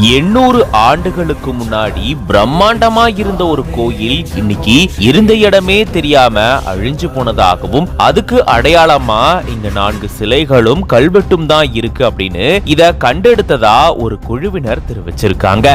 800 ஆண்டுகளுக்கு முன்னாடி பிரம்மாண்டமா இருந்த ஒரு கோயில் இன்னைக்கு இருந்த இடமே தெரியாம அழிஞ்சு போனதாகவும், அதுக்கு அடையாளமா இங்க 4 சிலைகளும் கல்வெட்டும் தான் இருக்கு அப்படின்னு இத கண்டெடுத்ததா ஒரு குழுவினர் தெரிவிச்சிருக்காங்க.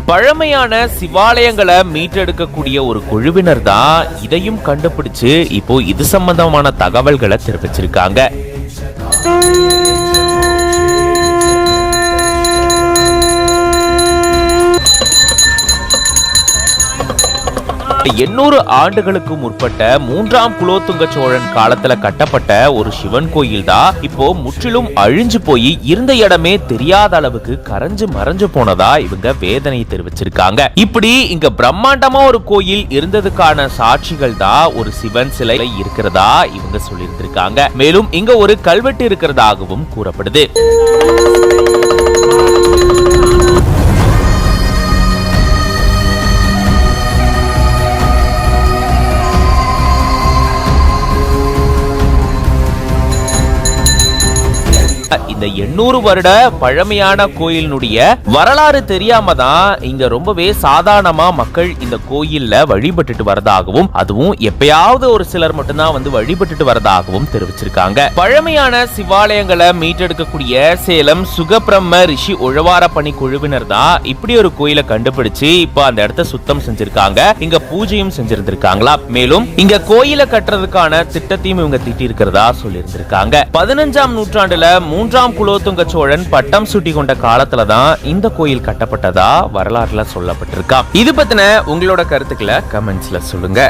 பழமையான சிவாலயங்களை மீட்டெடுக்கக்கூடிய ஒரு குழுவினர் தான் இதையும் கண்டுபிடிச்சு இப்போ இது சம்பந்தமான தகவல்களை தெரிவிச்சிருக்காங்க. 800 ஆண்டுகளுக்கு முற்பட்ட 3ஆம் குலோத்துங்க சோழன் காலத்துல கட்டப்பட்ட ஒரு சிவன் கோயில் தான் இப்போ முற்றிலும் அழிஞ்சு போய் இருந்த இடமே தெரியாத அளவுக்கு கரைஞ்சு மறைஞ்சு போனதா இவங்க வேதனை தெரிவிச்சிருக்காங்க. இப்படி இங்க பிரம்மாண்டமா ஒரு கோயில் இருந்ததுக்கான சாட்சிகள் தான் ஒரு சிவன் சிலை இருக்கிறதா இவங்க சொல்லியிருந்திருக்காங்க. மேலும் இங்க ஒரு கல்வெட்டு இருக்கிறதாகவும் கூறப்படுது. இந்த 800 வருட பழமையான கோயிலினுடைய வரலாறு தெரியாம தான் இங்க ரொம்பவே சாதாரணமா மக்கள் இந்த கோயில்ல வழிபட்டுட்டு வரதாகவும், அதுவும் எப்பயாவது ஒரு சிலர் மட்டும்தான் வந்து வழிபட்டுட்டு வரதாகவும் தெரிவிச்சிருக்காங்க. பழமையான சிவாலயங்களை மீட்டெடுக்கக்கூடிய சேலம் சுகபிரம்ம ரிஷி உழவார பணி குழுவினர் தான் இப்படி ஒரு கோயிலை கண்டுபிடிச்சு இப்ப அந்த இடத்த சுத்தம் செஞ்சிருக்காங்க. இங்க பூஜையும் செஞ்சிருந்திருக்காங்களா. மேலும் இங்க கோயிலை கட்டுறதுக்கான திட்டத்தையும் இவங்க தீட்டி இருக்கிறதா சொல்லியிருந்திருக்காங்க. 15ஆம் நூற்றாண்டுல 3ஆம் குலோத்துங்க சோழன் பட்டம் சூட்டி கொண்ட காலத்துலதான் இந்த கோயில் கட்டப்பட்டதா வரலாறுல சொல்லப்பட்டிருக்கா. இது பத்தின உங்களோட கருத்துக்களை கமெண்ட்ஸ்ல சொல்லுங்க.